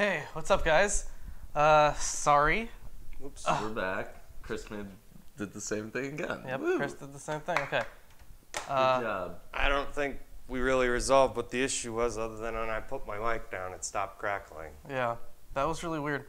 Hey, what's up, guys? Sorry. Oops, we're back. Chris did the same thing again. Yep, Woo. Chris did the same thing. Okay. Good job. I don't think we really resolved what the issue was, other than when I put my mic down, it stopped crackling. Yeah, that was really weird.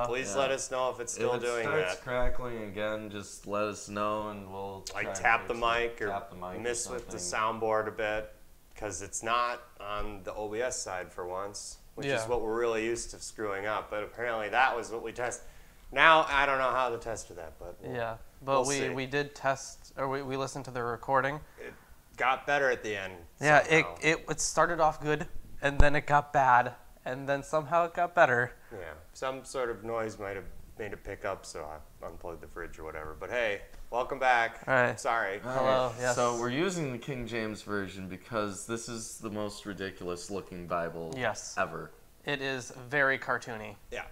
Please let us know if it's still doing If it starts that. crackling again, just let us know and we'll try Like and tap the fix mic it. or Tap the mic miss or with the something. soundboard a bit, because it's not on the OBS side for once, which is Yeah. what we're really used to screwing up. But apparently that was what we tested. Now I don't know how to test that, but Yeah, but we'll see. we did test, or we listened to the recording. It got better at the end. Yeah, somehow. it started off good, and then it got bad, and then somehow it got better. Yeah, some sort of noise might have made it pick up, so I unplugged the fridge or whatever. But hey, welcome back. All right. Sorry. Hello, yes. So we're using the King James Version because this is the most ridiculous looking Bible Yes. ever. It is very cartoony. Yeah.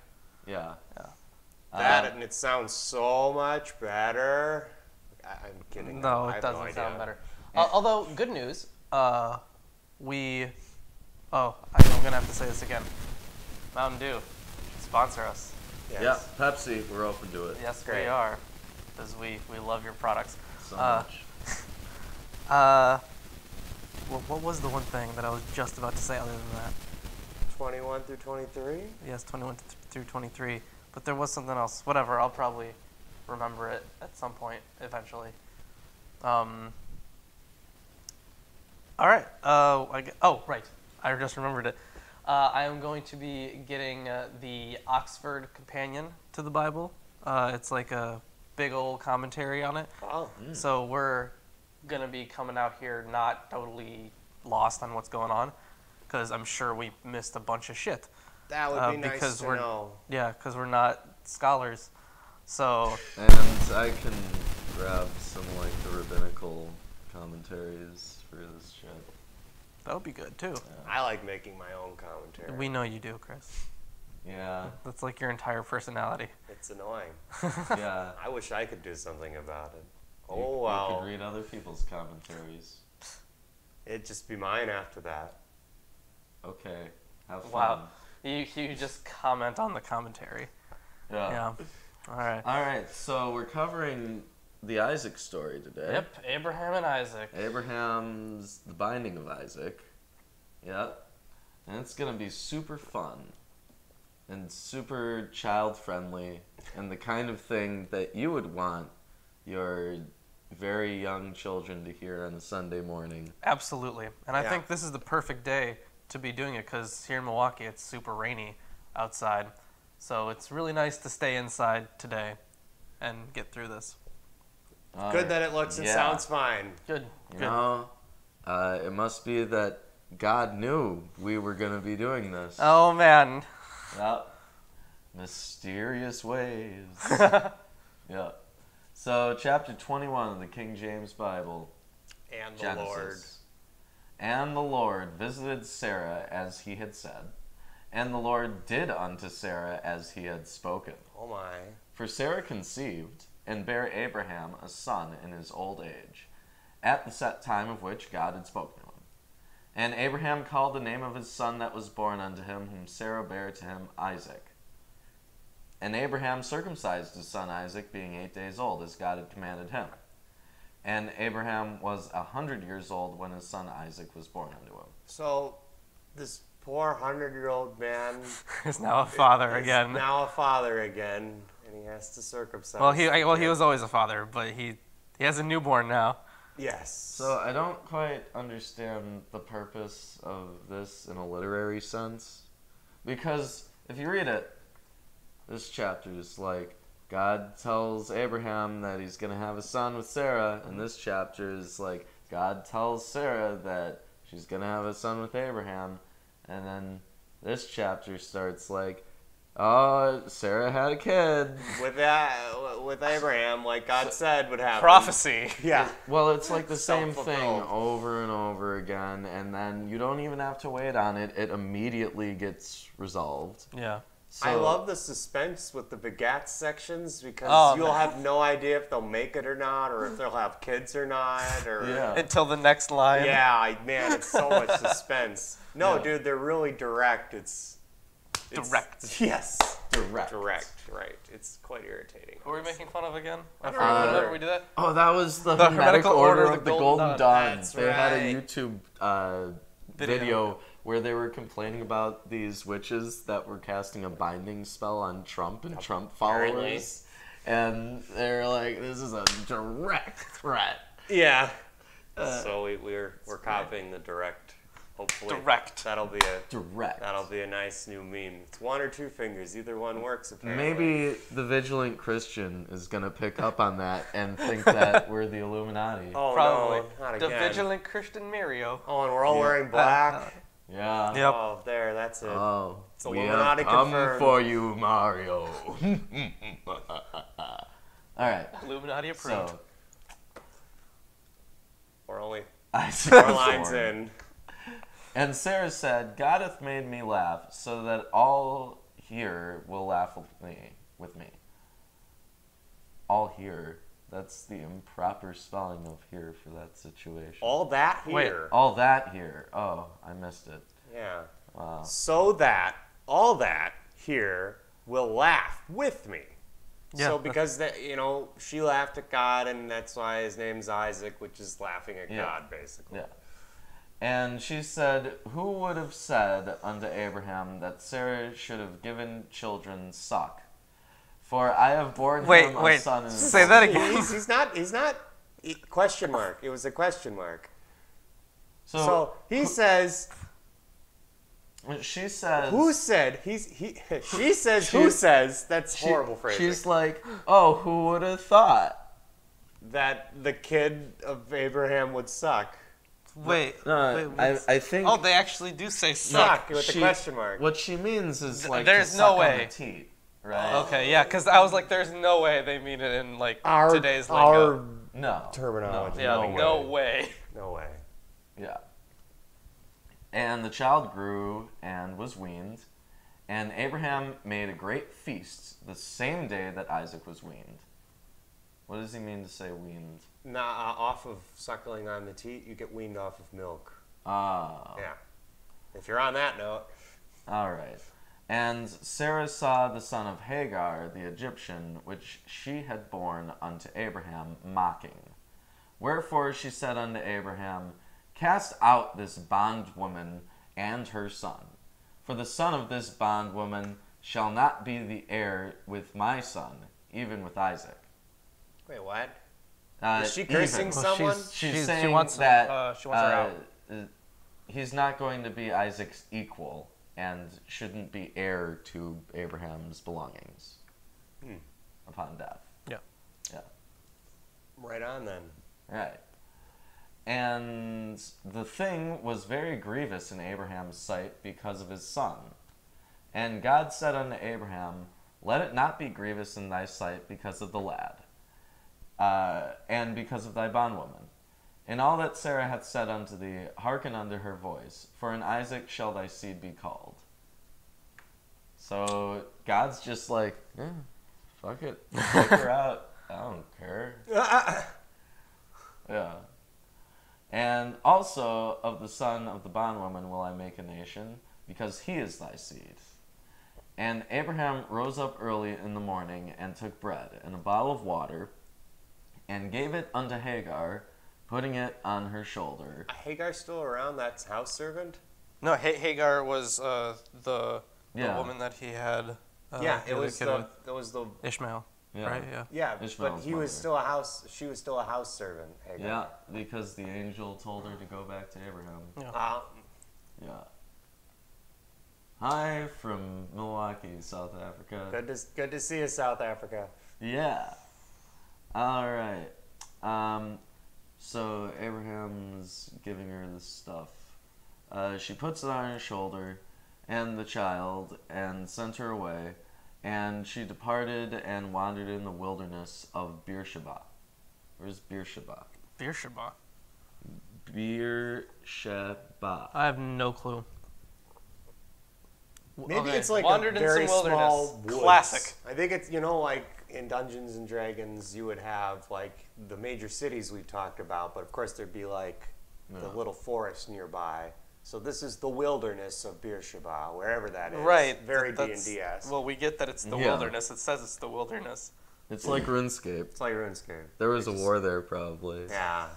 Yeah. That and it sounds so much better. I'm kidding. No, I it have doesn't idea. sound better. Although, good news, I'm gonna have to say this again. Mountain Dew, sponsor us. Yes. Yeah, Pepsi, we're open to it. Yes, Great. we are, because we love your products. So much. What was the one thing that I was just about to say other than that? 21 through 23? Yes, 21 through 23. But there was something else. Whatever, I'll probably remember it at some point eventually. All right. Right. I just remembered it. I am going to be getting the Oxford Companion to the Bible. It's like a big old commentary on it. Oh. So we're going to be coming out here not totally lost on what's going on, because I'm sure we missed a bunch of shit. That would be nice because to we're- know. Yeah, because we're not scholars. So, And I can grab some like the rabbinical commentaries for this shit. that would be good too. I like making my own commentary. We know you do, Chris. Yeah. That's like your entire personality. It's annoying. Yeah. I wish I could do something about it. You Oh, wow. could read other people's commentaries. It'd just be mine after that. Okay. Have fun. Wow. You just comment on the commentary. Yeah. All right. All right, so we're covering the Isaac story today. Yep. Abraham and Isaac. Abraham's The Binding of Isaac. Yep. And it's going to be super fun and super child-friendly and the kind of thing that you would want your very young children to hear on a Sunday morning. Absolutely. And I Yeah. think this is the perfect day to be doing it, because here in Milwaukee it's super rainy outside. So it's really nice to stay inside today and get through this. Good that it looks and Yeah. sounds fine. Good. You Good. know, it must be that God knew we were going to be doing this. Oh, man. Yep. Mysterious ways. Yep. So, chapter 21 of the King James Bible, And the Genesis. Lord. And the Lord visited Sarah as he had said, and the Lord did unto Sarah as he had spoken. Oh my. For Sarah conceived, and bare Abraham a son in his old age, at the set time of which God had spoken to him. And Abraham called the name of his son that was born unto him, whom Sarah bare to him, Isaac. And Abraham circumcised his son Isaac, being 8 days old, as God had commanded him. And Abraham was 100 years old when his son Isaac was born unto him. So, this poor 100-year-old man He's now a father is again. now a father again, and he has to circumcise. Well, he the was always a father, but he has a newborn now. kid. Yes. So I don't quite understand the purpose of this in a literary sense. Because if you read it, this chapter is like, God tells Abraham that he's going to have a son with Sarah, and this chapter is like, God tells Sarah that she's going to have a son with Abraham, and then this chapter starts like, oh, Sarah had a kid. with Abraham, like God said would happen. Prophecy. Yeah. Well, it's like the same thing Self-fulfilled. over and over again, and then you don't even have to wait on it. It immediately gets resolved. Yeah. I So- love the suspense with the begat sections, because Oh, you'll man. have no idea if they'll make it or not, or if they'll have kids or not, or Yeah. Until the next line. yeah, man, it's so much suspense. No, Yeah. dude, they're really direct. It's Direct. Yes. Direct. Direct. Right. It's quite irritating. Who are we making fun of again? I don't forgot. remember. Whenever we did that. Oh, that was the The Hermetical Order of the Golden Dawn. That's They had a right. YouTube video where they were complaining about these witches that were casting a binding spell on Trump and Trump Apparently. followers. And they're like, this is a direct threat. Yeah. So we're copying the direct. Hopefully, Direct. That'll be Direct. a nice new meme. It's one or two fingers. Either one works apparently. Maybe the vigilant Christian is going to pick up on that and think that we're the Illuminati. Oh Probably. no, not The again. vigilant Christian Mario. Oh, and we're all wearing black. Yeah. Yep. Oh, there. That's it. Oh, It's we Illuminati have come confirmed. for you, Mario. All right. Illuminati approved. So, We're only I 4 lines in. And Sarah said, God hath made me laugh, so that all here will laugh with me. All here. That's the improper spelling of here for that situation. All that here. Wait. All that here. Oh, I missed it. Yeah. Wow. So that all that here will laugh with me. Yeah. So because that she laughed at God, and that's why his name's Isaac, which is laughing at Yeah. God, basically. Yeah. And she said, Who would have said unto Abraham that Sarah should have given children suck? For I have borne him a son in his Say that again. He's not. Question mark. It was a question mark. So he says. She says. Who said? She says. Who says? That's horrible phrasing. She's like, oh, who would have thought? That the kid of Abraham would suck. Wait. I think. Oh, they actually do say Suck suck. with the question mark. What she means is like There's to no suck on way. the teat, right? Okay, yeah, because I was like, there's no way they mean it in like today's our lingo. No. terminology. Yeah, no no way. way. No way. Yeah. And the child grew and was weaned, and Abraham made a great feast the same day that Isaac was weaned. What does he mean to say weaned? Off of suckling on the teat, you get weaned off of milk. Ah. Yeah. If you're on that note. All right. And Sarah saw the son of Hagar, the Egyptian, which she had borne unto Abraham, mocking. Wherefore she said unto Abraham, Cast out this bondwoman and her son, for the son of this bondwoman shall not be the heir with my son, even with Isaac. Wait, what? Is she cursing someone? She's she saying wants that she wants her out. He's not going to be Isaac's equal and shouldn't be heir to Abraham's belongings upon death. Yeah. Yeah. Right on then. Right. And the thing was very grievous in Abraham's sight because of his son. And God said unto Abraham, Let it not be grievous in thy sight because of the lad, and because of thy bondwoman. In all that Sarah hath said unto thee, hearken unto her voice, for in Isaac shall thy seed be called. So God's just like, fuck it, take her out. I don't care. Yeah. And also of the son of the bondwoman will I make a nation, because he is thy seed. And Abraham rose up early in the morning, and took bread and a bottle of water, and gave it unto Hagar, putting it on her shoulder. Hagar's still around? That's house servant? No, Hagar was the Yeah. woman that he had. Yeah, he it had a was kid the with. Ishmael. Ishmael. Yeah. Right. Yeah. Yeah, Ishmael's but he was mother. still a house. She was still a house servant. Hagar. Yeah, because the angel told her to go back to Abraham. Yeah. Hi from Milwaukee, South Africa. Good to see you, South Africa. Yeah. All right. So Abraham's giving her this stuff. She puts it on her shoulder, and the child, and sent her away. And she departed and wandered in the wilderness of Beersheba. Where's Beersheba? Beersheba. Beersheba. I have no clue. Maybe it's like wandered a in very some wilderness. small woods. Classic. I think it's, like in Dungeons and Dragons, you would have like the major cities we've talked about, but of course there'd be like the little forest nearby. So this is the wilderness of Beersheba, wherever that is. Right. Very That's- D&D-esque. Well, we get that it's the Yeah. wilderness. It says it's the wilderness. It's like RuneScape. It's like RuneScape. There was a war there, probably. Yeah.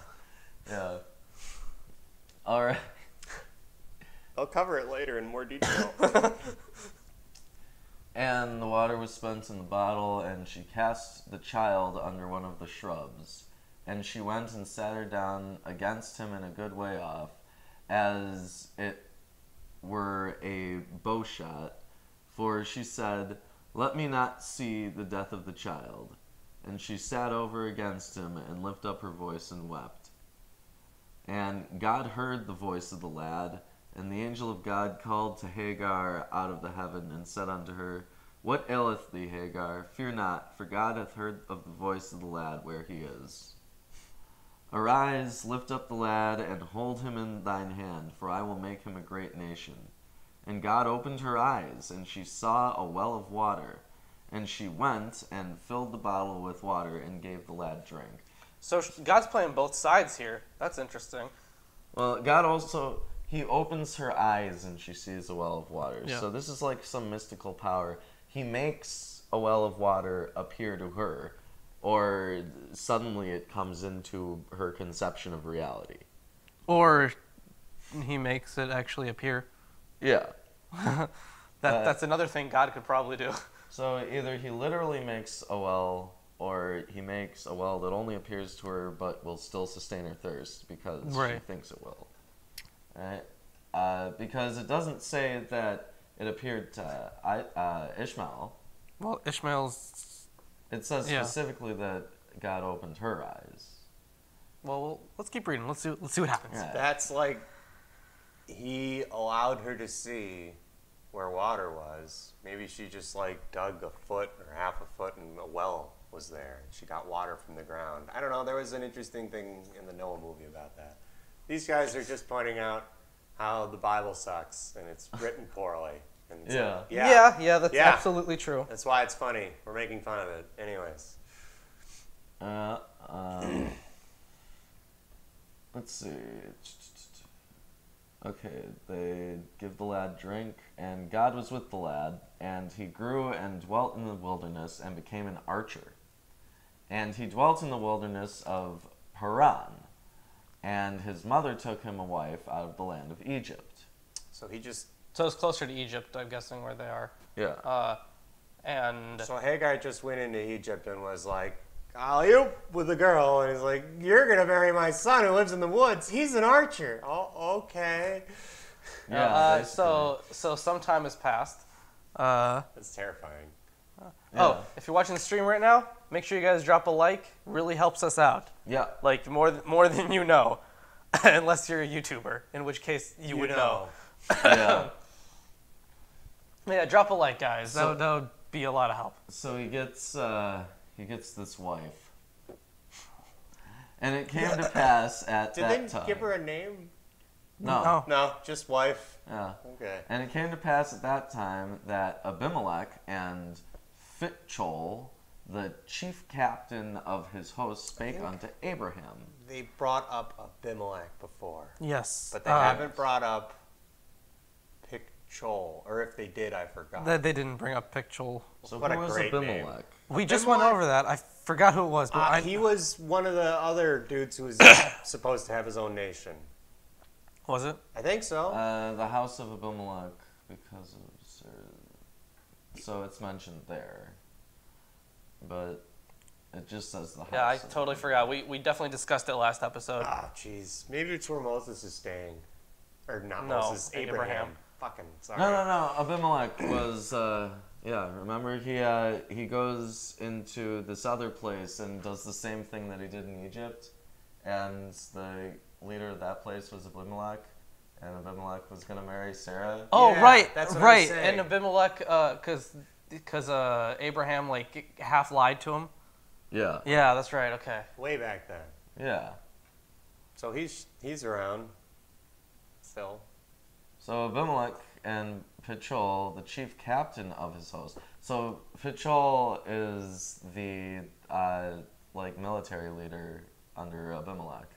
Yeah. All right. I'll cover it later in more detail. And the water was spent in the bottle, and she cast the child under one of the shrubs. And she went and sat her down against him in a good way off, as it were a bow shot. For she said, "Let me not see the death of the child." And she sat over against him, and lifted up her voice and wept. And God heard the voice of the lad, and the angel of God called to Hagar out of the heaven, and said unto her, "What aileth thee, Hagar? Fear not, for God hath heard of the voice of the lad where he is. Arise, lift up the lad, and hold him in thine hand, for I will make him a great nation." And God opened her eyes, and she saw a well of water. And she went and filled the bottle with water, and gave the lad drink. So God's playing both sides here. That's interesting. Well, God also, he opens her eyes and she sees a well of water. Yeah. So this is like some mystical power. He makes a well of water appear to her, or suddenly it comes into her conception of reality. Or he makes it actually appear. Yeah. That's another thing God could probably do. So either he literally makes a well, or he makes a well that only appears to her but will still sustain her thirst because she Right. thinks it will. Right? Because it doesn't say that it appeared to Ishmael. Well, Ishmael's... It says Yeah. specifically that God opened her eyes. Well, let's keep reading. Let's see what happens. Yeah. That's like he allowed her to see where water was. Maybe she just like dug a foot or half a foot and a well was there. She got water from the ground. I don't know. There was an interesting thing in the Noah movie about that. These guys are just pointing out how the Bible sucks and it's written poorly. And so- Yeah. Yeah, that's Yeah. absolutely true. That's why it's funny. We're making fun of it. Anyways. Let's see. Okay, they give the lad drink, and God was with the lad, and he grew and dwelt in the wilderness and became an archer. And he dwelt in the wilderness of Haran, and his mother took him a wife out of the land of Egypt. So he just... So it's closer to Egypt, I'm guessing, where they are. Yeah. And So Hagar just went into Egypt and was like, alley-oop with the girl. And he's like, you're going to marry my son who lives in the woods. He's an archer. Oh, okay. Yeah. so some time has passed. That's terrifying. Yeah. Oh, if you're watching the stream right now, make sure you guys drop a like. Really helps us out. Yeah. Like more than you know, unless you're a YouTuber, in which case you would know. Yeah. Yeah, drop a like, guys. So- That would be a lot of help. So he gets this wife, and it came to pass at Did that they time. give her a name? No. No, just wife. Yeah. Okay. And it came to pass at that time that Abimelech and Phitchol, the chief captain of his host, spake unto Abraham. They brought up Abimelech before, Yes. but they haven't brought up Pichol, or if they did, I forgot. They didn't bring up Pictual. So What who a was great name. Abimelech? We just went over that. I forgot who it was, but He was one of the other dudes who was supposed to have his own nation. Was it? I think so. The house of Abimelech, because of so it's mentioned there, but it just says the house. Yeah, I of totally forgot. We definitely discussed it last episode. Jeez. Maybe it's where Moses is staying. Or not No, Moses, Abraham. Abraham. Fucking sorry. No. Abimelech was, remember he goes into this other place and does the same thing that he did in Egypt, and the leader of that place was Abimelech, and Abimelech was gonna marry Sarah. Oh, Yeah, right, that's what I'm right. saying. And Abimelech, because Abraham like half lied to him. Yeah. Yeah, that's right. Okay. Way back then. Yeah. So he's around. Still. So Abimelech and Phitchol, the chief captain of his host. So Phitchol is the military leader under Abimelech.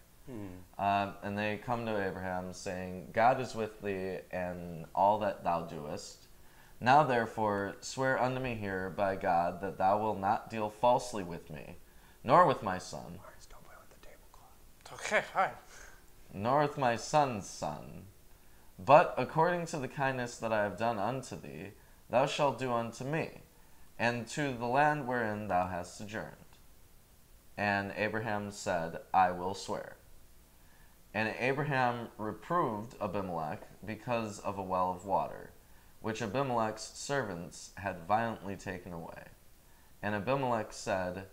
And they come to Abraham, saying, God is with thee in all that thou doest. Now therefore swear unto me here by God that thou wilt not deal falsely with me, nor with my son, Don't play with the tablecloth. Okay, fine. nor with my son's son, but according to the kindness that I have done unto thee, thou shalt do unto me, and to the land wherein thou hast sojourned. And Abraham said, I will swear. And Abraham reproved Abimelech because of a well of water, which Abimelech's servants had violently taken away. And Abimelech said,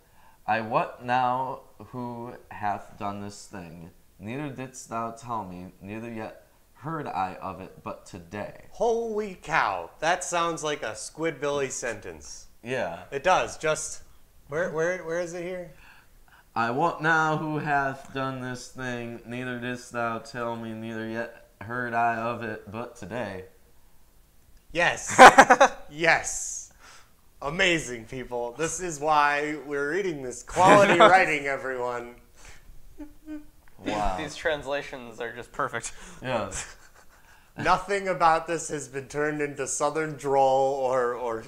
I wot now who hath done this thing, neither didst thou tell me, neither yet heard I of it but today. Holy cow! That sounds like a Squidbilly sentence. Yeah. It does. Just where is it here? I wot now who hath done this thing, neither didst thou tell me, neither yet heard I of it but today. Yes. Yes. Amazing, people. This is why we're reading this quality writing, everyone. Wow. These translations are just perfect. Yeah. Nothing about this has been turned into southern drawl or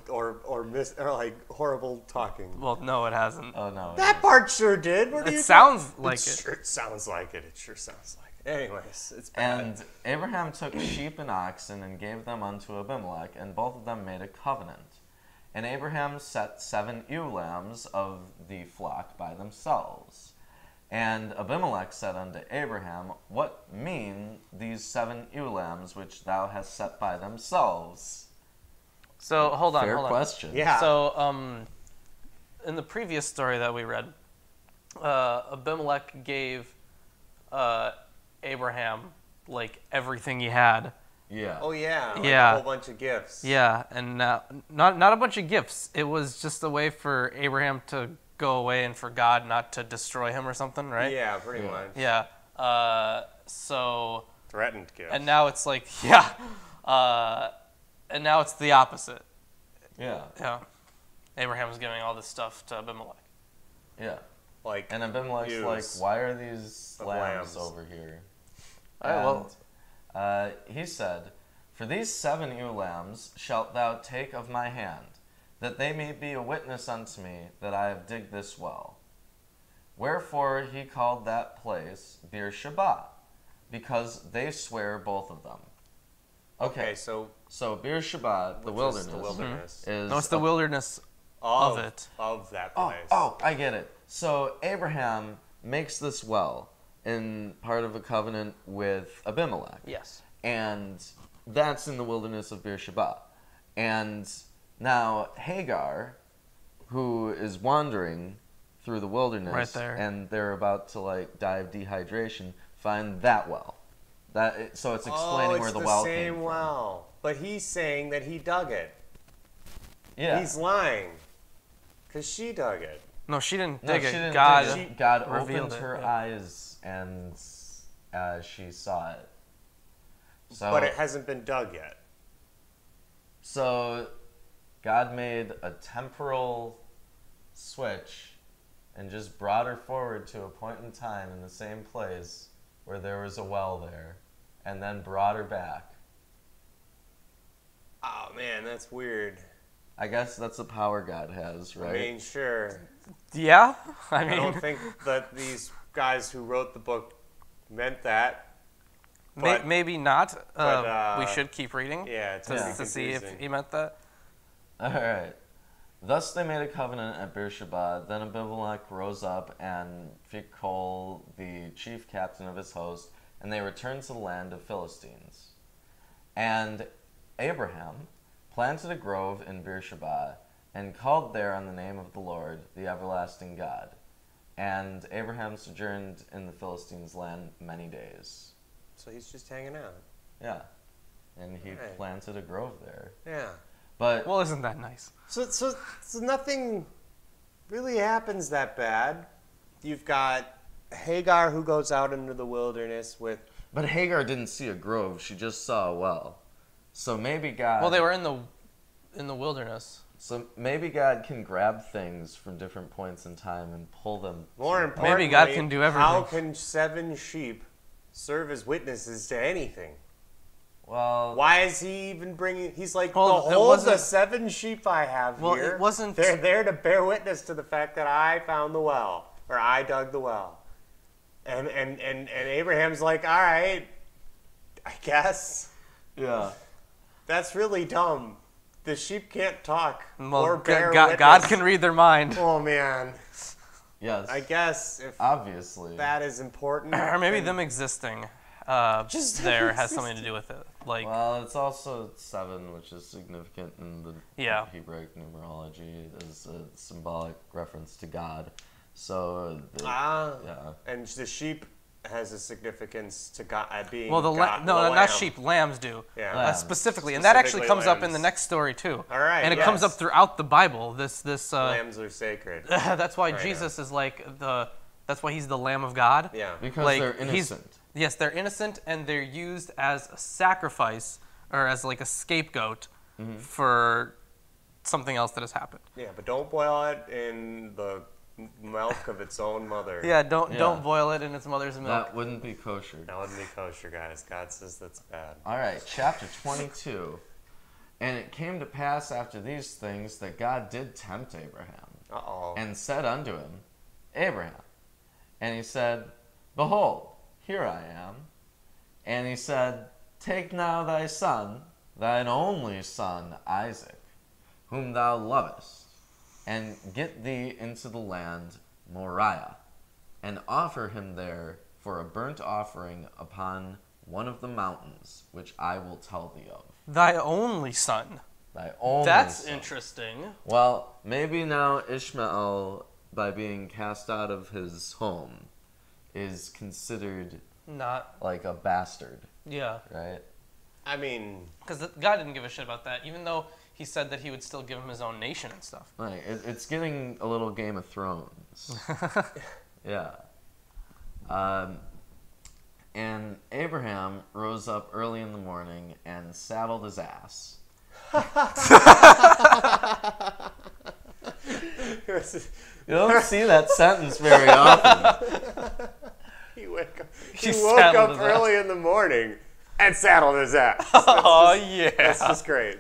like horrible talking. Well, no, it hasn't. Oh no. That part sure did. What are It you sounds like it. Sure sounds like it. It sure sounds like it. Anyways, it's bad. And Abraham took sheep and oxen and gave them unto Abimelech, and both of them made a covenant. And Abraham set 7 ewe lambs of the flock by themselves. And Abimelech said unto Abraham, What mean these 7 ewe lambs which thou hast set by themselves? So hold on, Fair hold on. question. Yeah. So in the previous story that we read, Abimelech gave Abraham like everything he had. Yeah. Oh yeah. Like Yeah. A whole bunch of gifts. Yeah, and not a bunch of gifts. It was just a way for Abraham to go away and for God not to destroy him or something, right? Yeah, pretty Yeah. much. Yeah. So Threatened gifts. and now it's like and now it's the opposite. Yeah. Yeah. Abraham's giving all this stuff to Abimelech. Yeah. like And Abimelech's ewes like, why are these of lambs lambs. over here? All right, He said, For these 7 ewe lambs shalt thou take of my hand, that they may be a witness unto me that I have digged this well. Wherefore he called that place Beersheba, because they swear both of them. Okay, so So Beersheba, the which is wilderness, the wilderness is No, it's the a- wilderness of it. of that Oh, place. oh, I get it. So Abraham makes this well in part of a covenant with Abimelech. Yes. And that's in the wilderness of Beersheba. And now Hagar, who is wandering through the wilderness, Right there. and they're about to like die of dehydration, find that well. So it's explaining where the well came same from. well, but he's saying that he dug it. Yeah. He's lying, cause she dug it. No, she didn't No, dig she it. didn't God dig it. God revealed opened it, her yeah. eyes and she saw it. So, But it hasn't been dug yet. So God made a temporal switch and just brought her forward to a point in time in the same place where there was a well there, and then brought her back. Oh man, that's weird. I guess that's the power God has, right? I mean, sure. Yeah? I I mean, don't think that these guys who wrote the book meant that. may, but- maybe not. but, We should keep reading Yeah, it's to see if he meant that. All right. Thus they made a covenant at Beersheba. Then Abimelech rose up and Phicol, the chief captain of his host, and they returned to the land of Philistines. And Abraham planted a grove in Beersheba and called there on the name of the Lord, the everlasting God. And Abraham sojourned in the Philistines' land many days. So he's just hanging out. Yeah. And he Right. planted a grove there. Yeah. But Well, isn't that nice? So nothing really happens that bad. You've got Hagar who goes out into the wilderness with. But Hagar didn't see a grove; she just saw a well. So maybe God. Well, they were in the in the wilderness. So maybe God can grab things from different points in time and pull them. More importantly, Maybe God can do everything. How can 7 sheep serve as witnesses to anything? Well, Why is he even bringing? He's like, Well, it behold the wasn't- 7 sheep I have Well, here. it wasn't- They're there to bear witness to the fact that I found the well, or I dug the well. And Abraham's like, all right, I guess. yeah. That's really dumb. The sheep can't talk Well, or bear witness. God can read their mind. Oh man. Yes. I guess if Obviously. that is important, Or maybe then- them existing Just there them has something to do with it. Like, Well, it's also 7, which is significant in the Yeah. Hebraic numerology as a symbolic reference to God. So, Ah, yeah. and the sheep has a significance to God being. well, God, no, lamb. not sheep, lambs do. Yeah. Lamb. Specifically, and that actually Specifically comes up in the lambs. next story too. All right, and it comes yes. up throughout the Bible. This Lambs are sacred. that's why Right Jesus is like that's why he's the Lamb of God. Yeah. Because Like, they're he's- innocent. Yes, they're innocent and they're used as a sacrifice or as like a scapegoat for something else that has happened. Yeah, but don't boil it in the milk of its own mother. Yeah, don't Yeah. boil it in its mother's milk. That wouldn't be kosher. That wouldn't be kosher, guys. God says that's bad. All right, chapter 22. And it came to pass after these things that God did tempt Abraham, Uh-oh. and said unto him, Abraham. And he said, Behold, here I am. And he said, Take now thy son, thine only son Isaac, whom thou lovest, and get thee into the land Moriah, and offer him there for a burnt offering upon one of the mountains, which I will tell thee of. Thy only son. Thy only That's son. interesting. Well, maybe now Ishmael, by being cast out of his home, is considered Not, like a bastard, yeah. right? I mean, Because God didn't give a shit about that, even though he said that he would still give him his own nation and stuff. Like it's getting a little Game of Thrones. Yeah. And Abraham rose up early in the morning and saddled his ass. You don't see that sentence very often. he woke up, He he woke saddled up his early in the morning and saddled his ass. Oh, yeah. That's just great.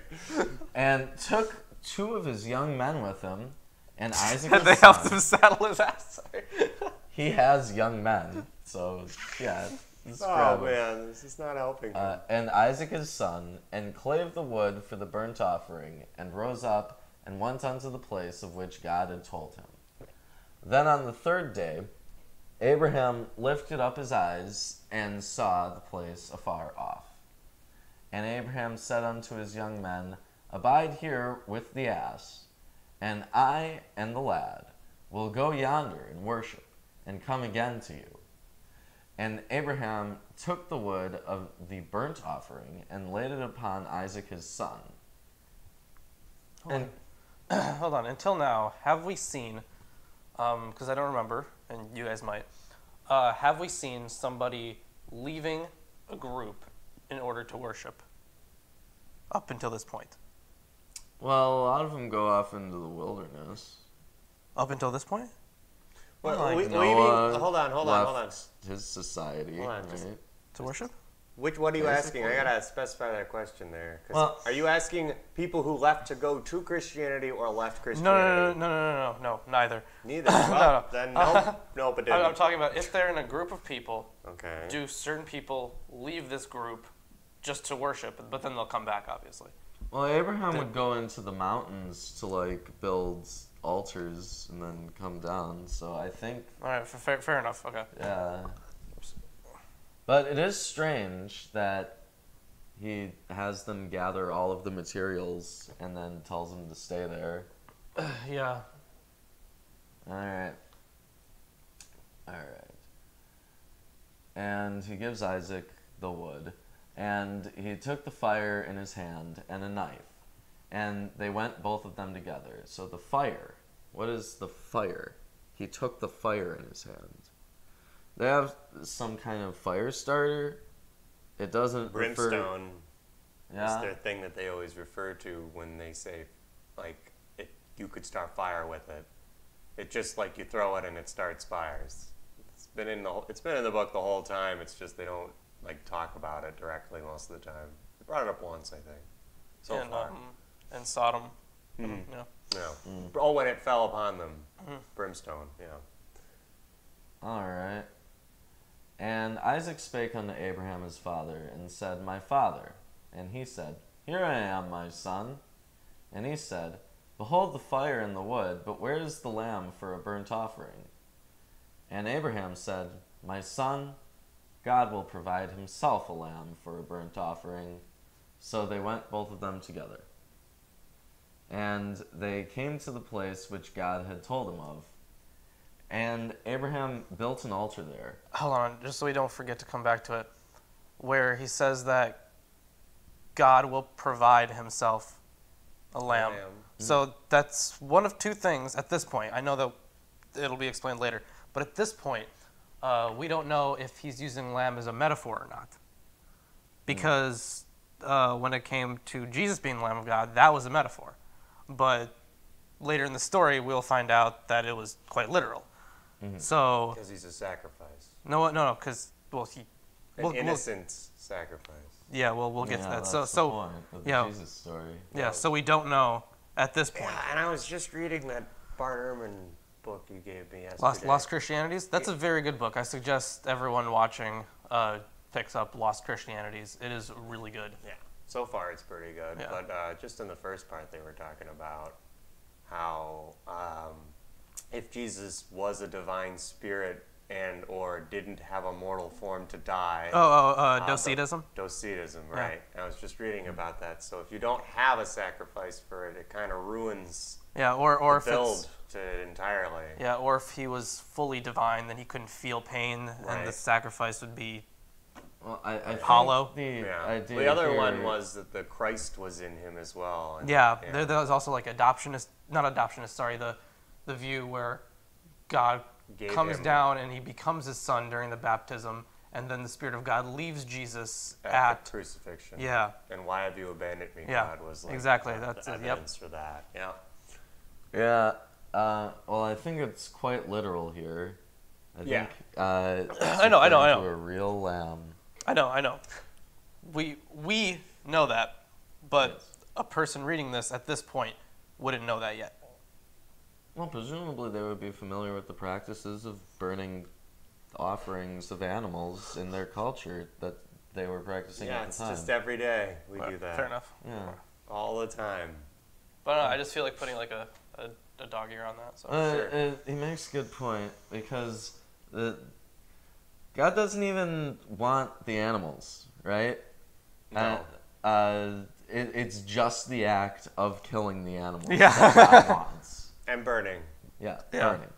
And took 2 of his young men with him, and Isaac And his they son. helped him saddle his ass. Sorry. He has young men, so yeah. It's Oh grab 'em. man, this is not helping. And Isaac his son, and clave the wood for the burnt offering, and rose up, and went unto the place of which God had told him. Then on the 3rd day, Abraham lifted up his eyes, and saw the place afar off. And Abraham said unto his young men, Abide here with the ass, and I and the lad will go yonder and worship, and come again to you. And Abraham took the wood of the burnt offering, and laid it upon Isaac his son. And Hold on. Until now, have we seen, because I don't remember, and you guys might, have we seen somebody leaving a group in order to worship up until this point? well, a lot of them go off into the wilderness. Up until this point? Well, like leaving, Noah hold on. left his society, Hold on, right? just- To worship? What are you asking? I Basically. gotta specify that question there. 'Cause Well- are you asking people who left to go to Christianity or left No, Christianity? no, neither. Neither. Well, then no, but didn't. I'm talking about if they're in a group of people, Okay. do certain people leave this group just to worship, but then they'll come back, obviously? Well, Abraham would go into the mountains to like build altars and then come down. So I think, All right, fair enough. Okay. yeah. But it is strange that he has them gather all of the materials and then tells them to stay there. Yeah. All right. And he gives Isaac the wood, and he took the fire in his hand and a knife, and they went both of them together. So the fire, what is the fire? He took the fire in his hand. They have some kind of fire starter. It doesn't refer. Brimstone. It's their thing that they always refer to when they say, like, you could start fire with it. It just like you throw it and it starts fires. It's been in the book the whole time. It's just they don't like talk about it directly most of the time. They brought it up once, I think. So far. And Sodom. Mm-hmm. Yeah. No. Oh, when it fell upon them, brimstone. Yeah. All right. And Isaac spake unto Abraham his father, and said, My father. And he said, Here I am, my son. And he said, Behold the fire and the wood, but where is the lamb for a burnt offering? And Abraham said, My son, God will provide himself a lamb for a burnt offering. So they went both of them together. And they came to the place which God had told him of. And Abraham built an altar there. Hold on, just so we don't forget to come back to it, where he says that God will provide himself a lamb. So that's one of two things at this point. I know that it'll be explained later, but at this point, we don't know if he's using lamb as a metaphor or not. Because when it came to Jesus being the Lamb of God, that was a metaphor. But later in the story, we'll find out that it was quite literal. So Because he's a sacrifice. No, because An innocent sacrifice. Yeah, we'll get to that. That's So the point of the yeah, Jesus story. Yeah, so we don't know at this point. Yeah, and I was just reading that Bart Ehrman book you gave me yesterday. Lost Christianities? That's a very good book. I suggest everyone watching picks up Lost Christianities. It is really good. Yeah, so far it's pretty good. Yeah. But just in the first part, they were talking about how if Jesus was a divine spirit and or didn't have a mortal form to die. Docetism? Docetism, right. Yeah. I was just reading about that. So if you don't have a sacrifice for it, it kind of ruins or the build to it entirely. Yeah, or if he was fully divine, then he couldn't feel pain, and the sacrifice would be hollow. The other one was that the Christ was in him as well. And, there was also like the view where God comes down and he becomes his son during the baptism, and then the Spirit of God leaves Jesus at the crucifixion. Yeah. And why have you abandoned me, Yeah, God, was like exactly. That's evidence for that. Yeah. Yeah. Well, I think it's quite literal here. I think I know. To a real lamb. I know. We know that, but a person reading this at this point wouldn't know that yet. Well, presumably they would be familiar with the practices of burning offerings of animals in their culture that they were practicing at the time. Yeah, it's just every day we do that. Fair enough. Yeah. All the time. But I just feel like putting like a dog ear on that. So he makes a good point, because God doesn't even want the animals, right? No. It's just the act of killing the animals Yeah. that God wants. And burning. Yeah, Yeah. burning.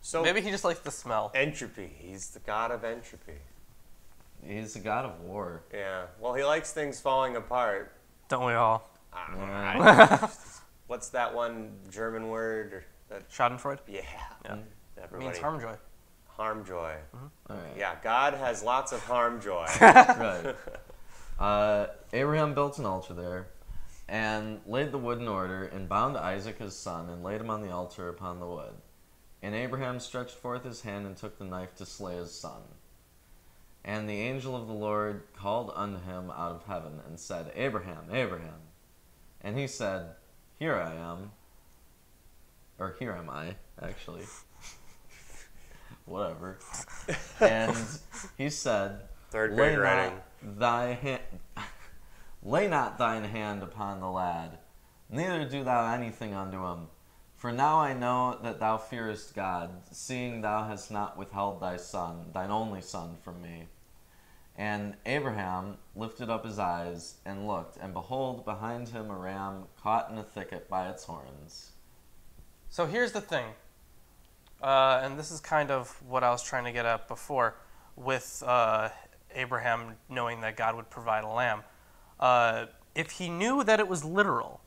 So maybe he just likes the smell. Entropy. He's the god of entropy. He's the god of war. Yeah. Well, he likes things falling apart. Don't we all? What's that one German word? Or that? Schadenfreude? Yeah. It means harm joy. Harm joy. All right. Yeah, God has lots of harm joy. Right. Abraham built an altar there, and laid the wood in order, and bound Isaac his son, and laid him on the altar upon the wood. And Abraham stretched forth his hand, and took the knife to slay his son. And the angel of the Lord called unto him out of heaven, and said, Abraham, Abraham. And he said, Here I am. Or here am I, actually. Whatever. And he said, Third grade writing. Lay not thine hand upon the lad, neither do thou anything unto him. For now I know that thou fearest God, seeing thou hast not withheld thy son, thine only son, from me. And Abraham lifted up his eyes, and looked, and behold, behind him a ram caught in a thicket by its horns. So here's the thing, and this is kind of what I was trying to get at before, with Abraham knowing that God would provide a lamb. If he knew that it was literal,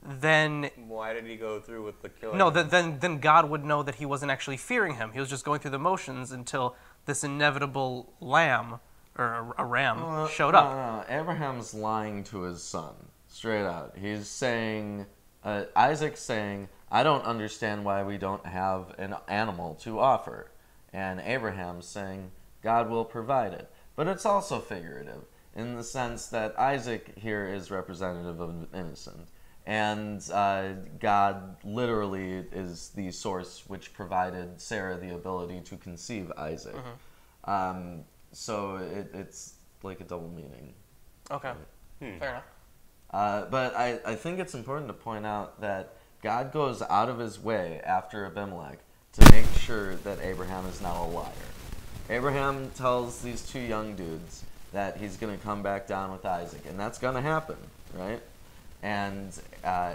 then Why did he go through with the killing? no, then God would know that he wasn't actually fearing him. He was just going through the motions until this inevitable lamb or a ram showed no, up. No, Abraham's lying to his son, straight out. He's saying, Isaac's saying, I don't understand why we don't have an animal to offer. And Abraham's saying, God will provide it. But it's also figurative, in the sense that Isaac here is representative of an innocent. And God literally is the source which provided Sarah the ability to conceive Isaac. So it's like a double meaning. Okay, fair enough. But I think it's important to point out that God goes out of his way after Abimelech to make sure that Abraham is not a liar. Abraham tells these two young dudes that he's going to come back down with Isaac, and that's going to happen, right? And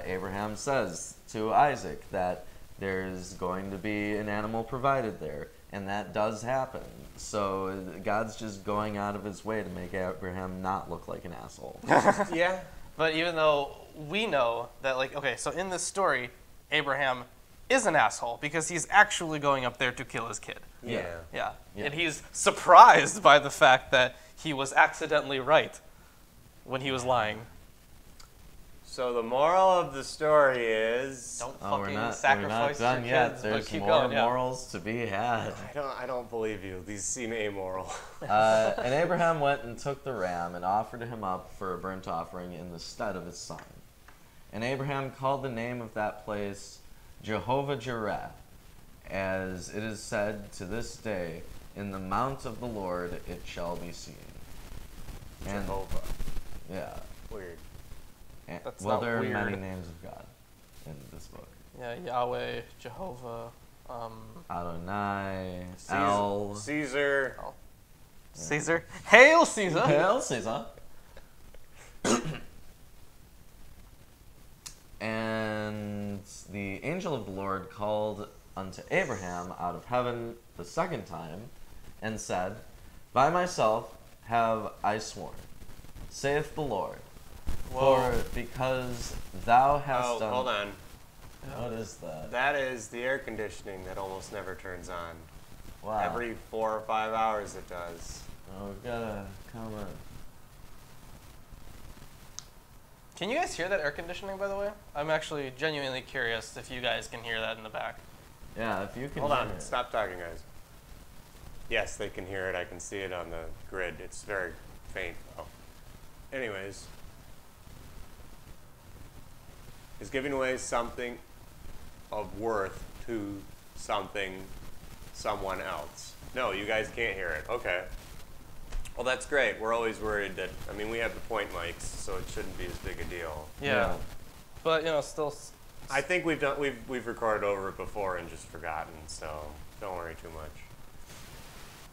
Abraham says to Isaac that there's going to be an animal provided there, and that does happen. So God's just going out of his way to make Abraham not look like an asshole. Yeah. But even though we know that, like, okay, so in this story, Abraham is an asshole because he's actually going up there to kill his kid. Yeah. Yeah. Yeah. And he's surprised by the fact that he was accidentally right when he was lying. So the moral of the story is Don't Oh, fucking we're not sacrifice done your yet. kids, There's but keep more going. Yeah. morals to be had. I don't believe you. These seem amoral. And Abraham went and took the ram and offered him up for a burnt offering in the stead of his son. And Abraham called the name of that place Jehovah-Jireh, as it is said to this day, in the mount of the Lord it shall be seen. And, Jehovah. yeah. Weird. And, That's well, not there are weird. many names of God in this book. Yeah, Yahweh, Jehovah, Adonai, El, Caesar. Caesar. Hail Caesar! Hail Caesar. And the angel of the Lord called unto Abraham out of heaven the second time, and said, By myself have I sworn, saith the Lord, Whoa. for because thou hast Oh, done... hold on. What is that? That is the air conditioning that almost never turns on. Wow. Every 4 or 5 hours it does. Oh, we've got a comment. Can you guys hear that air conditioning, by the way? I'm actually genuinely curious if you guys can hear that in the back. Yeah, if you can Hold on. hear it. Stop talking, guys. Yes, they can hear it. I can see it on the grid. It's very faint, though. Anyways. Is giving away something of worth to someone else. No, you guys can't hear it. Okay. Well, that's great. We're always worried that, I mean, we have the point mics, so it shouldn't be as big a deal. Yeah. But, you know, still... I think we've recorded over it before and just forgotten, so don't worry too much.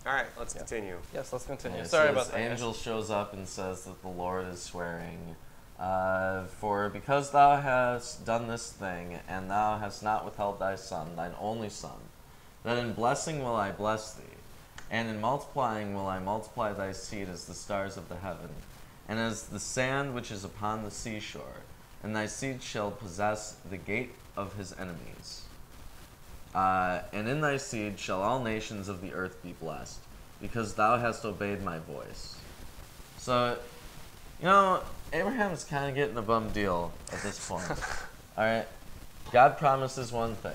All right, let's continue. Yes, let's continue. Yeah, it Sorry says, about that. guys. Angel shows up and says that the Lord is swearing, for because thou hast done this thing, and thou hast not withheld thy son, thine only son, that in blessing will I bless thee, and in multiplying will I multiply thy seed as the stars of the heaven, and as the sand which is upon the seashore, and thy seed shall possess the gate of his enemies. And in thy seed shall all nations of the earth be blessed, because thou hast obeyed my voice. So, you know, Abraham's kind of getting a bum deal at this point. Alright? God promises one thing,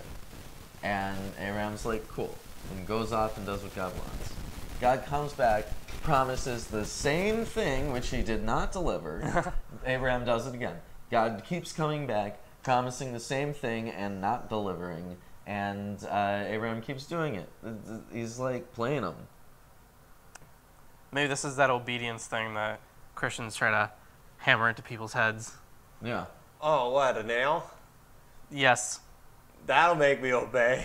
and Abraham's like, cool, and goes off and does what God wants. God comes back, promises the same thing which he did not deliver. Abraham does it again. God keeps coming back, promising the same thing and not delivering, and Abraham keeps doing it. He's like playing him. Maybe this is that obedience thing that Christians try to hammer into people's heads. Yeah. Oh, what, a nail? Yes. That'll make me obey.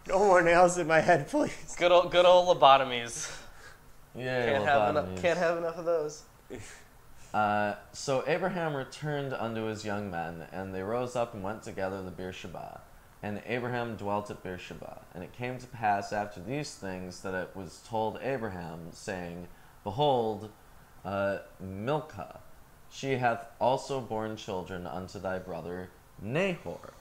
No more nails in my head, please. Good old lobotomies. Yeah, Can't have enough of those. So Abraham returned unto his young men, and they rose up and went together to Beersheba. And Abraham dwelt at Beersheba. And it came to pass after these things that it was told Abraham, saying, Behold, Milcah, she hath also borne children unto thy brother Nahor.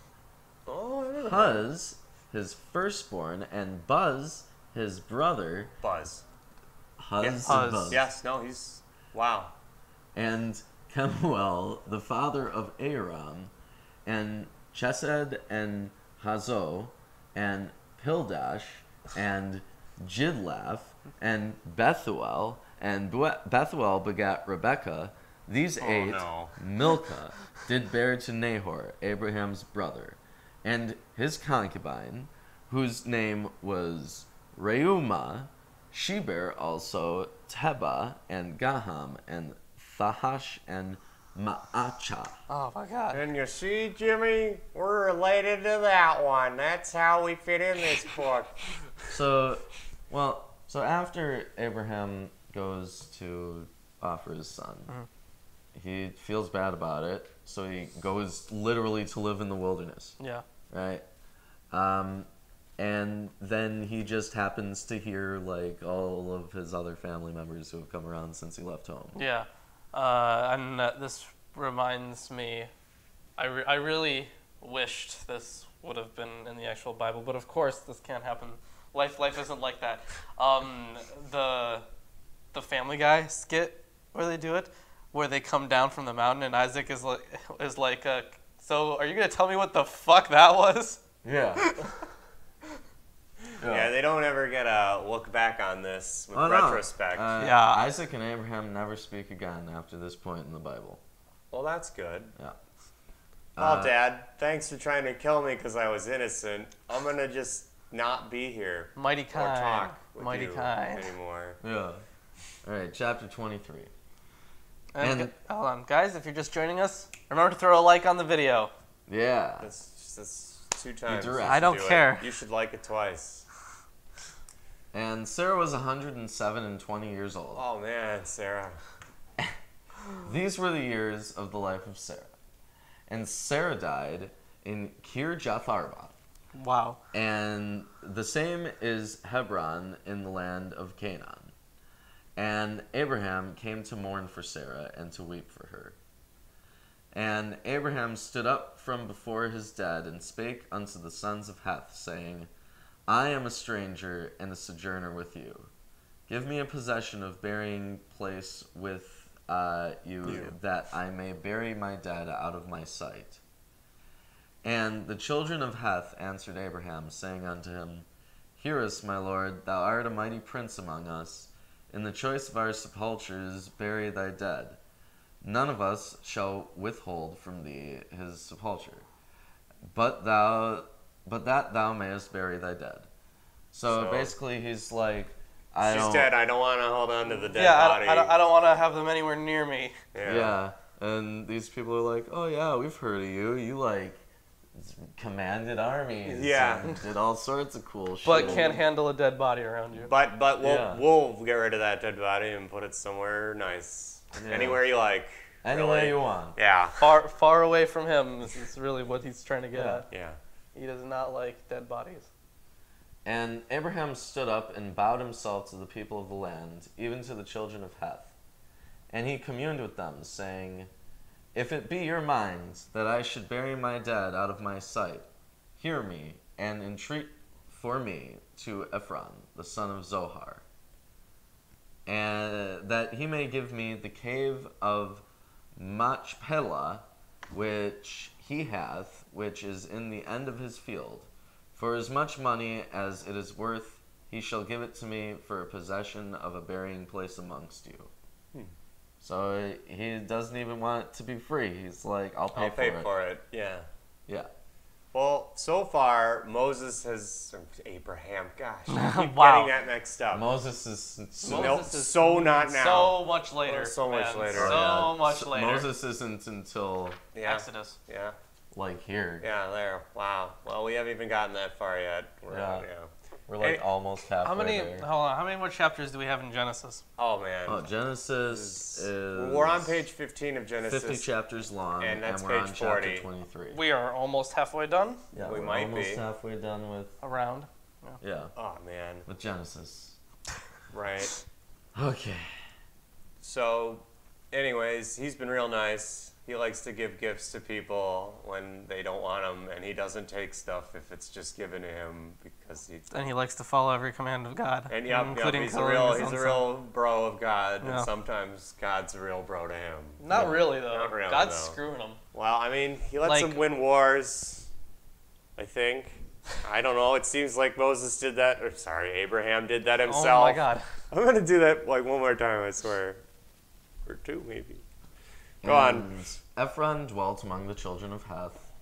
Oh, I don't know. Huz, his firstborn, and Buz, his brother, Buzz. Huz. Yes, no, he's... Wow. And Kemuel, the father of Aram, and Chesed and Hazo, and Pildash, and Jidlaph, and Bethuel, and Bethuel begat Rebekah. These eight, no. Milcah, did bear to Nahor, Abraham's brother, and his concubine, whose name was Reumah. She bare also Teba, and Gaham, and Thahash, and Ma'acha. Oh my God. And you see, Jimmy, we're related to that one. That's how we fit in this book. So after Abraham goes to offer his son, he feels bad about it, so he goes literally to live in the wilderness. Yeah. Right? And then he just happens to hear, like, all of his other family members who have come around since he left home. Yeah. And this reminds me, I really wished this would have been in the actual Bible, but of course this can't happen. Life isn't like that. The Family Guy skit where they do it, where they come down from the mountain and Isaac is like, so are you gonna tell me what the fuck that was? Yeah. Yeah, they don't ever get a look back on this with retrospect. Yeah. Isaac and Abraham never speak again after this point in the Bible. Well, that's good. Yeah. Well, Dad, thanks for trying to kill me because I was innocent. I'm going to just not be here Mighty or kind. talk with Mighty you kind. anymore. Yeah. All right, chapter 23. And hold on, guys, if you're just joining us, remember to throw a like on the video. Yeah. That's 2 times. You're direct. I don't care. You should like it twice. And Sarah was 107 and 20 years old. Oh, man, Sarah. These were the years of the life of Sarah. And Sarah died in Kirjath Arba. Wow. And the same is Hebron in the land of Canaan. And Abraham came to mourn for Sarah and to weep for her. And Abraham stood up from before his dead and spake unto the sons of Heth, saying, I am a stranger and a sojourner with you. Give me a possession of burying place with you, that I may bury my dead out of my sight. And the children of Heth answered Abraham, saying unto him, Hear us, my lord, thou art a mighty prince among us. In the choice of our sepulchres bury thy dead. None of us shall withhold from thee his sepulture, but that thou mayest bury thy dead. So basically he's like, She's dead. I don't want to hold on to the dead body. I don't want to have them anywhere near me. Yeah. And these people are like, oh yeah, we've heard of you. You like commanded armies. Yeah. And did all sorts of cool shit. But can't handle a dead body around you. But we'll get rid of that dead body and put it somewhere nice. Yeah. Anywhere you like. Anywhere really. you want. Yeah. Far away from him is really what he's trying to get at. Yeah. He does not like dead bodies. And Abraham stood up and bowed himself to the people of the land, even to the children of Heth. And he communed with them, saying, If it be your mind that I should bury my dead out of my sight, hear me, and entreat for me to Ephron, the son of Zohar, and that he may give me the cave of Machpelah, which he hath, which is in the end of his field. For as much money as it is worth, he shall give it to me for a possession of a burying place amongst you. So he doesn't even want it to be free. He's like, I'll pay for it. Yeah. Yeah. Well, so far, Abraham, gosh, I keep Wow. getting that mixed up. Moses is so not now. So much later. So much later. So much later. Moses isn't until Yeah. Exodus. Yeah. like here. Yeah, there. Wow. Well, we haven't even gotten that far yet. We're like almost halfway there. Hold on. How many more chapters do we have in Genesis? Oh, man. Oh, Genesis is... We're on page 15 of Genesis. 50 chapters long, And that's we're on page chapter 40. 23. We are almost halfway done. Yeah, We we're might almost be. halfway done with... Around. Yeah, Oh, man. with Genesis. Right. Okay. So, anyways, he's been real nice. He likes to give gifts to people when they don't want them, and he doesn't take stuff if it's just given to him because he. And he likes to follow every command of God, And including he's killing a his own real bro of God, Yeah. and sometimes God's a real bro to him. son. Not really though. Not really, God's though. screwing him. Well, I mean, he lets Like- him win wars, I think. I don't know. It seems like Moses did that. Or sorry, Abraham did that himself. Oh my God. I'm gonna do that like one more time, I swear, or two maybe. Go on. And Ephron dwelt among the children of Heth,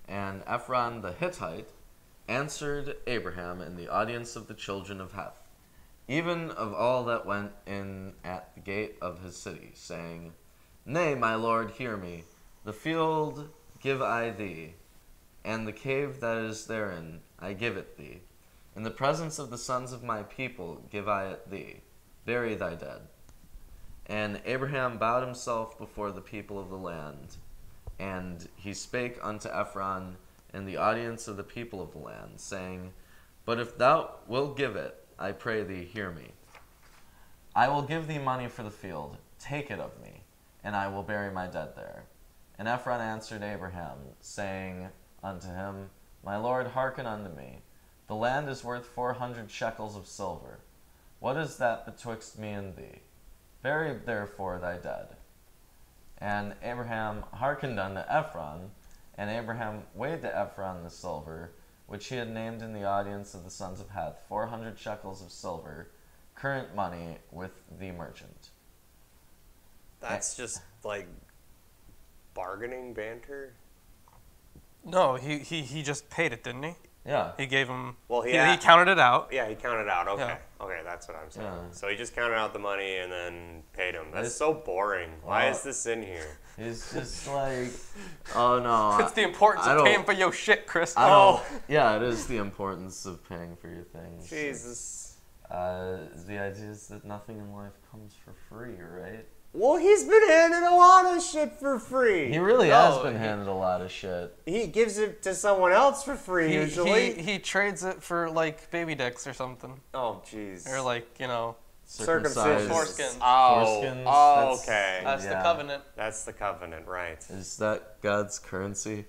and Ephron the Hittite answered Abraham in the audience of the children of Heth, even of all that went in at the gate of his city, saying, Nay, my lord, hear me. The field give I thee, and the cave that is therein I give it thee. In the presence of the sons of my people give I it thee. Bury thy dead. And Abraham bowed himself before the people of the land, and he spake unto Ephron in the audience of the people of the land, saying, But if thou wilt give it, I pray thee, hear me. I will give thee money for the field, take it of me, and I will bury my dead there. And Ephron answered Abraham, saying unto him, My lord, hearken unto me. The land is worth 400 shekels of silver. What is that betwixt me and thee? Bury therefore thy dead. And Abraham hearkened unto Ephron, and Abraham weighed to Ephron the silver, which he had named in the audience of the sons of Heth, 400 shekels of silver, current money with the merchant. That's just like bargaining banter. No, he just paid it, didn't he? Yeah. He gave him. Well, he yeah. counted it out. Yeah, he counted out. Okay. Yeah. Okay, that's what I'm saying. Yeah. So he just counted out the money and then paid him. That's It's- so boring. Why Well- is this in here? He's just like, oh no. It's the importance I of don't- paying for your shit, Chris. I Oh. don't, yeah, it is the importance of paying for your things. Jesus. The idea is that nothing in life comes for free, right? Well, he's been handing a lot of shit for free. He really No, has been he- handed a lot of shit. He gives it to someone else for free usually. He trades it for like baby dicks or something, Oh, jeez. or like Circumcision. Foreskin. Oh, Foreskins, oh, that's- okay. that's the Yeah. covenant. That's the covenant, right? Is that God's currency?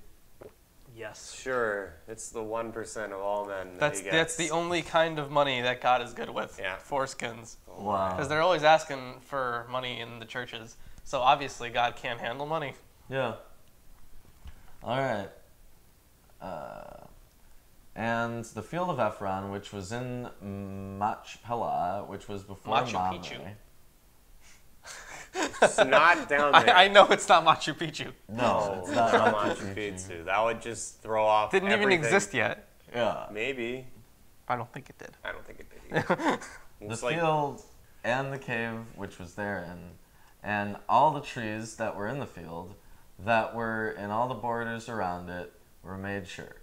Yes. Sure, it's the 1% of all men. That he That's gets. the only kind of money that God is good with. Yeah. Foreskins. Wow. Because they're always asking for money in the churches. So obviously God can't handle money. Yeah. All right. And the field of Ephron, which was in Machpelah, which was before Machu Mamre. Picchu. It's not down there. I know it's not Machu Picchu. No, it's not Machu Picchu. That would just throw off. Didn't even everything. exist yet. Yeah. Maybe. I don't think it did. I don't think it did. Either. The Looks like field and the cave which was therein, and all the trees that were in the field, that were in all the borders around it, were made sure.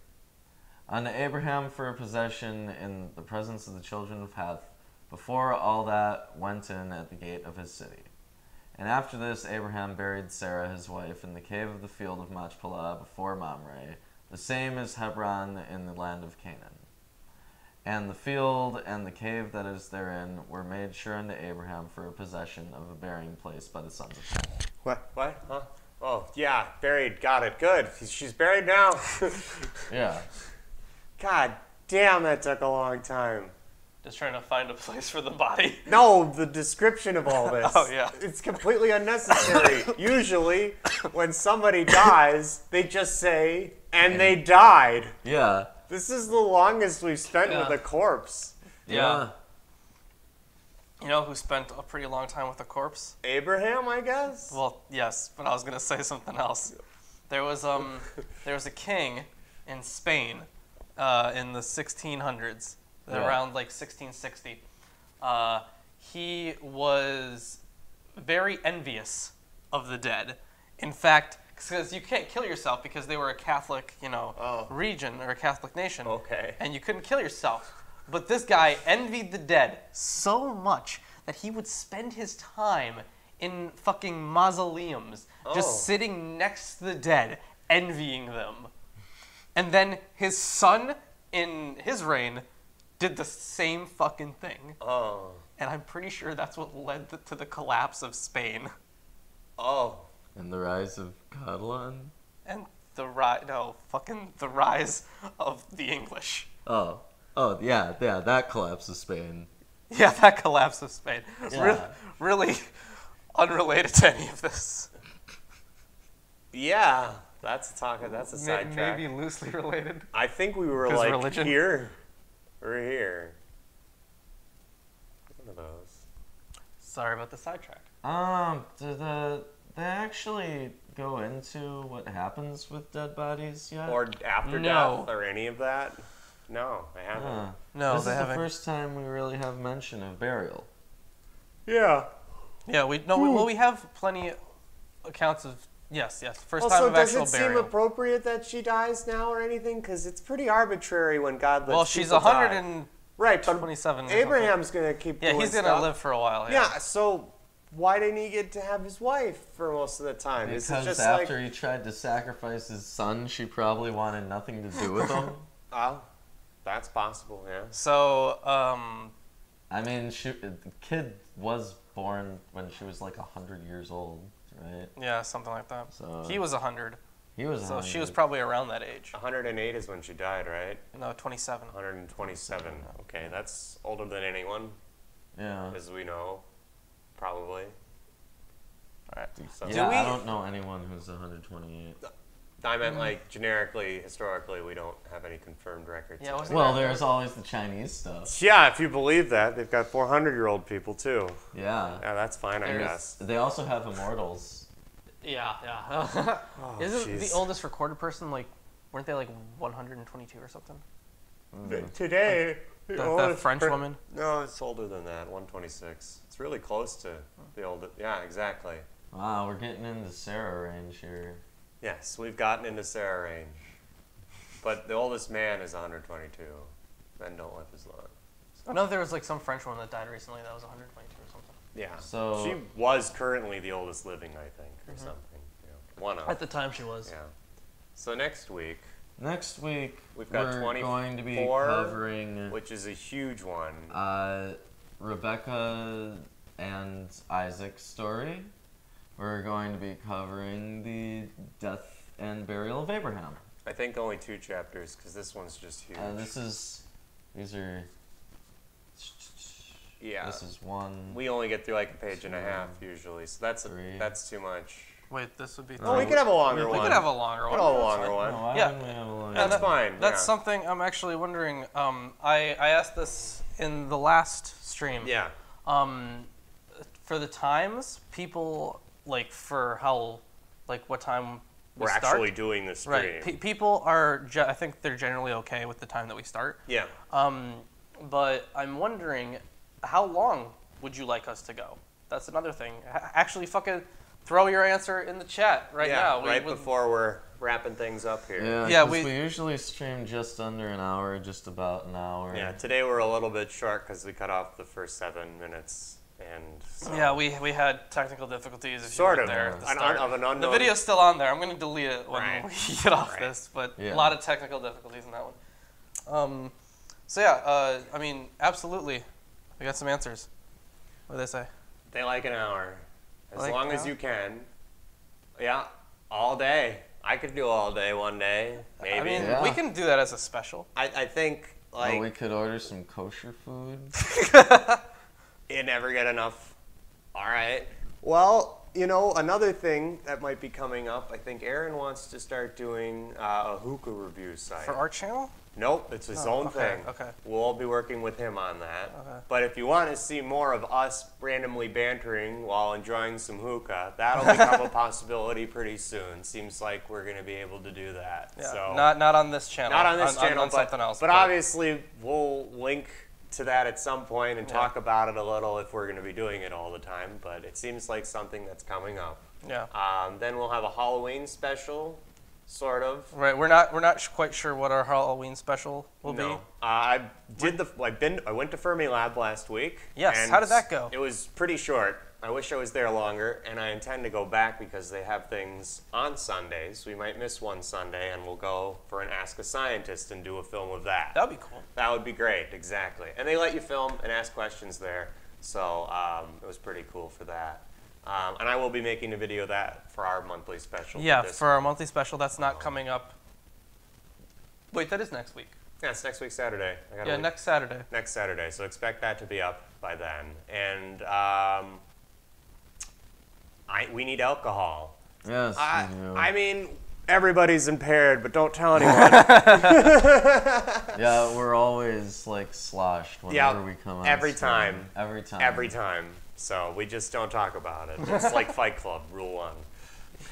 Unto Abraham for a possession in the presence of the children of Heth, before all that went in at the gate of his city. And after this Abraham buried Sarah his wife in the cave of the field of Machpelah before Mamre, the same as Hebron in the land of Canaan. And the field and the cave that is therein were made sure unto Abraham for a possession of a burying place by the sons of Heth. what? What? Huh? Oh yeah, buried. Got it. Good. She's buried now. Yeah. God damn, that took a long time. Just trying to find a place for the body. No, the description of all this. Oh, yeah. It's completely unnecessary. Usually, when somebody dies, they just say, and they died. Yeah. This is the longest we've spent Yeah. with a corpse. Yeah. You know who spent a pretty long time with a corpse? Abraham, I guess? Well, yes, but I was gonna say something else. There was a king in Spain in the 1600s, Yeah. around like 1660. He was very envious of the dead. In fact, because you can't kill yourself because they were a Catholic, region or a Catholic nation. Okay. And you couldn't kill yourself. But this guy envied the dead so much that he would spend his time in fucking mausoleums, Oh. just sitting next to the dead, envying them. And then his son, in his reign, did the same fucking thing. Oh. And I'm pretty sure that's what led to the collapse of Spain. Oh. And the rise of Catalan? And the the rise of the English. Oh, yeah, that collapse of Spain. Yeah, that collapse of Spain. Yeah. Really unrelated to any of this. Yeah, that's a sidetrack. Maybe loosely related. I think we were 'Cause like religion? here or here. One of those. Sorry about the sidetrack. Do they actually go into what happens with dead bodies yet? Or after No. death or any of that? No, I haven't. Huh. No, this they is haven't. the first time we really have mention of burial. Yeah. Yeah, we have plenty accounts of yes. First time Also, of does actual it seem burial. appropriate that she dies now or anything? Because it's pretty arbitrary when God lets Well, she's people die. 127. Right, but or something. Abraham's going to keep Yeah, doing he's gonna stuff. live for a while. Yeah, so why didn't he get to have his wife for most of the time? Is it Because just after he tried to sacrifice his son, she probably wanted nothing to do with him. Oh, that's possible, yeah. So, I mean, the kid was born when she was like 100 years old, right? yeah, something like that. So He was 100, he was. so 100. she was probably around that age. 108 is when she died, right? No, 27. 127. Okay, that's older than anyone, Yeah. as we know, probably. All right. So Yeah, we- I don't know anyone who's 128. I meant like generically, historically, we don't have any confirmed records. Yeah, wasn't Well, there- there's always the Chinese stuff. Yeah, if you believe that, they've got 400-year-old people too. Yeah. Yeah, that's fine, I There's- guess. They also have immortals. Yeah. Oh, Isn't jeez. the oldest recorded person like? Weren't they like 122 or something? Today, That French woman. No, it's older than that. 126. It's really close to the oldest. Yeah, exactly. Wow, we're getting into Sarah range here. Yes, we've gotten into Sarah range, but the oldest man is 122. Men don't live as long. I know there was like some French woman that died recently that was 122 or something. Yeah. So- she was currently the oldest living, I think, or something. Yeah. One of. At the time, she was. Yeah. So next week, Next week, We've got we're 24, going to be covering which is a huge one. Rebecca and Isaac's story. We're going to be covering the death and burial of Abraham. I think only 2 chapters because this one's just huge. These are. Yeah. This is one. We only get through like a page and a half usually, so Three. that's too much. Wait, this would be. Oh, we could have a longer We one. could have a longer We one. could have a That's longer fine. one. No, why Yeah. wouldn't we have a long That's fine. That's yeah. something I'm actually wondering. I asked this in the last stream. Yeah. For the times, people like for how, like what time we We're start. actually doing this stream. Right. People are. I think they're generally okay with the time that we start. Yeah. But I'm wondering, how long would you like us to go? That's another thing. Actually, fucking throw your answer in the chat right now. Right before we're wrapping things up here. Yeah, Yeah, 'cause we- we usually stream just under an hour, just about an hour. Yeah, today we're a little bit short because we cut off the first 7 minutes, and so Yeah, we had technical difficulties. If sort you of were there at the an, start. of an unknown. The video's still on there. I'm going to delete it when Right. we get off Right. this, but Yeah. a lot of technical difficulties in that one. So yeah, I mean, absolutely, we got some answers. What do they say? They like an hour, as Like long an as hour? you can. Yeah, all day. I could do all day one day, maybe. I mean, Yeah. we can do that as a special. I think like Or we could order some kosher food. you never get enough. All right. Well, another thing that might be coming up, I think Aaron wants to start doing a hookah review site. For our channel? Nope, it's his Oh, own okay, thing. okay. We'll be working with him on that. Okay. But if you want to see more of us randomly bantering while enjoying some hookah, that'll become a possibility pretty soon. Seems like we're going to be able to do that. Yeah. So Not on this channel. not on this channel, on but, something else. but obviously we'll link to that at some point and Yeah. talk about it a little if we're going to be doing it all the time. But it seems like something that's coming up. Yeah. Then we'll have a Halloween special, sort of. Right. We're not quite sure what our Halloween special will be. No. I went to Fermilab last week. Yes, and how did that go? It was pretty short. I wish I was there longer, and I intend to go back because they have things on Sundays. We might miss one Sunday, and we'll go for an Ask a Scientist and do a film of that. That'd be cool. That would be great, exactly. And they let you film and ask questions there, so it was pretty cool for that. And I will be making a video of that for our monthly special. Yeah, this for our month. monthly special. That's not coming up. Wait, that is next week. Yeah, it's next week Saturday. Yeah, next Saturday. Next Saturday, so expect that to be up by then. And we need alcohol. Yes, we do. I mean, everybody's impaired, but don't tell anyone. Yeah, we're always like sloshed whenever we come on every screen. time. Every time. Every time. So we just don't talk about it. It's like Fight Club, rule 1.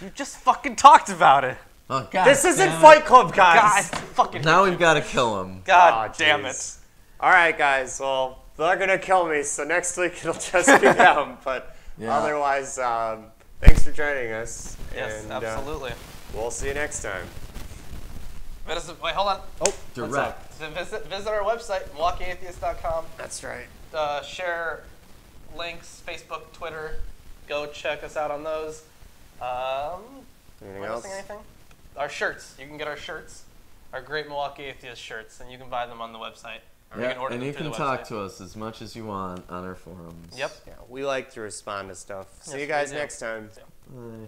You just fucking talked about it. Oh, God This isn't damn it. Fight Club, guys. God, fucking. Now we've got to kill him. God Aw, damn jeez. it. All right, guys. Well, they're gonna kill me, so next week it'll just be them. But Yeah. otherwise, thanks for joining us. Yes, and, absolutely. We'll see you next time. Wait, hold on. Oh, Direct. So visit our website, MilwaukeeAtheist.com. That's right. Share links, Facebook, Twitter. Go check us out on those. Anything Am I else? missing anything? Our shirts. You can get our shirts. Our great Milwaukee Atheist shirts, and you can buy them on the website. Or Yeah, you can order and them you through can the talk website. to us as much as you want on our forums. Yep. Yeah, we like to respond to stuff. See Yes, you guys we do. next time. Bye.